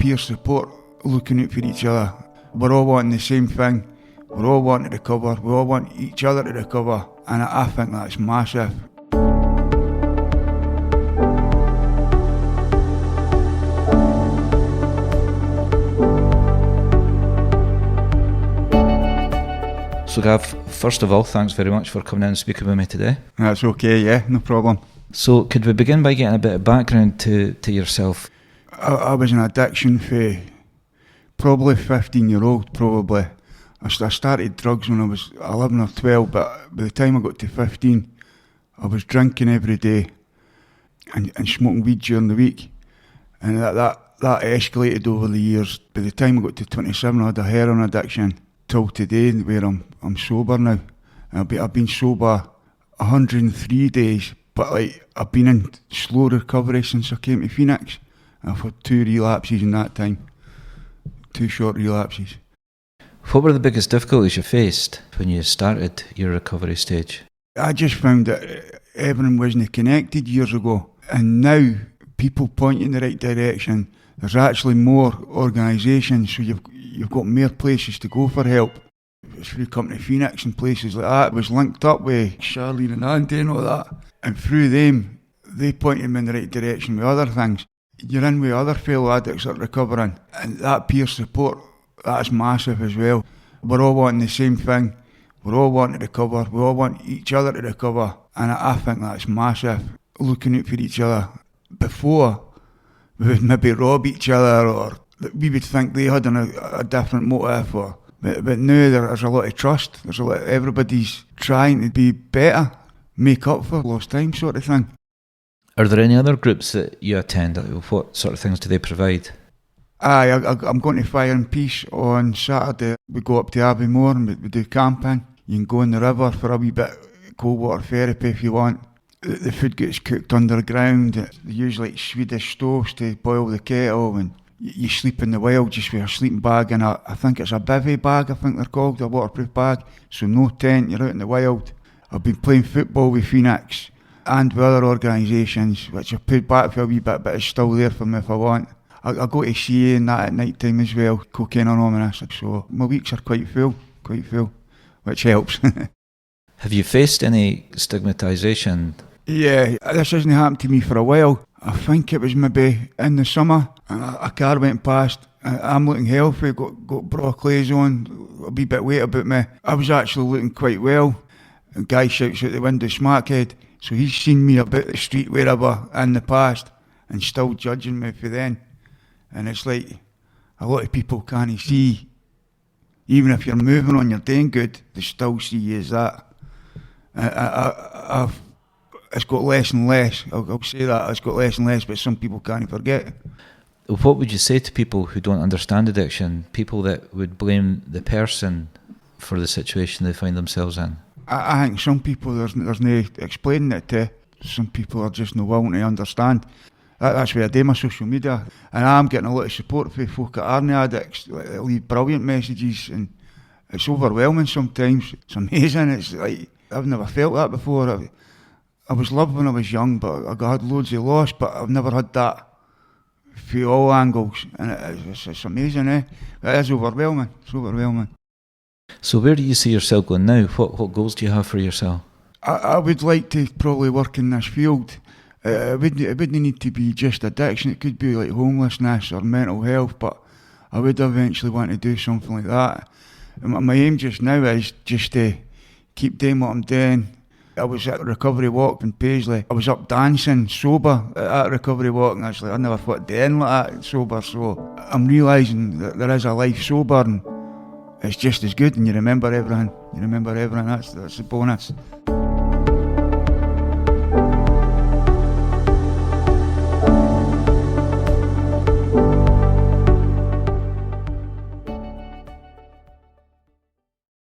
peer support, looking out for each other. We're all wanting the same thing. We're all wanting to recover. We all want each other to recover. And I think that's massive. So Gav, first of all, thanks very much for coming in and speaking with me today. That's okay, yeah, no problem. So could we begin by getting a bit of background to yourself? I was in addiction for probably 15-year-old, probably. I started drugs when I was 11 or 12, but by the time I got to 15, I was drinking every day and smoking weed during the week. And that escalated over the years. By the time I got to 27, I had a heroin addiction till today, where I'm sober now. I've been sober 103 days, but like I've been in slow recovery since I came to Phoenix. I've had 2 relapses in that time, 2 short relapses. What were the biggest difficulties you faced when you started your recovery stage? I just found that everything wasn't connected years ago, and now people point in the right direction. There's actually more organisations, so you've got more places to go for help. If you come to Phoenix and places like that, it was linked up with Charlene and Andy and all that, and through them, they pointed me in the right direction with other things. You're in with other fellow addicts that are recovering, and that peer support, that's massive as well. We're all wanting the same thing. We're all wanting to recover. We all want each other to recover, and I think that's massive. Looking out for each other. Before, we would maybe rob each other, or we would think they had a different motive. But now there's a lot of trust. Everybody's trying to be better, make up for lost time, sort of thing. Are there any other groups that you attend? What sort of things do they provide? I'm going to Fire and Peace on Saturday. We go up to Abbeymoor and we do camping. You can go in the river for a wee bit of cold water therapy if you want. The food gets cooked underground. They use like Swedish stoves to boil the kettle, and you sleep in the wild just with a sleeping bag and I think it's a bivvy bag, I think they're called, a waterproof bag. So no tent, you're out in the wild. I've been playing football with Phoenix and with other organisations, which I've paid back for a wee bit, but it's still there for me if I want. I go to CA and that at night time as well, Cocaine Anonymous, so my weeks are quite full, which helps. Have you faced any stigmatisation? Yeah, this hasn't happened to me for a while. I think it was maybe in the summer, and a car went past. I'm looking healthy, got bra clothes on, a wee bit weight about me. I was actually looking quite well. A guy shouts out the window, "Smackhead." So he's seen me about the street wherever in the past and still judging me for then. And it's like a lot of people can't see, even if you're moving on, you're doing good, they still see you as that. It's got less and less, I'll say that, it's got less and less, but some people can't forget. What would you say to people who don't understand addiction, people that would blame the person for the situation they find themselves in? I think some people, there's no explaining it to. Some people are just not willing to understand. That's why I do my social media, and I'm getting a lot of support from folk that aren't addicts. They leave brilliant messages, and it's overwhelming sometimes. It's amazing. It's like I've never felt that before. I was loved when I was young, but I had loads of loss, but I've never had that through all angles, and it's amazing, eh? It is overwhelming. It's overwhelming. So where do you see yourself going now? What goals do you have for yourself? I would like to probably work in this field. It wouldn't need to be just addiction. It could be like homelessness or mental health, but I would eventually want to do something like that. And my aim just now is just to keep doing what I'm doing. I was at a recovery walk in Paisley. I was up dancing sober at a recovery walk, and I never thought to end like that sober. So I'm realising that there is a life sober, and it's just as good, and you remember everything. That's the bonus.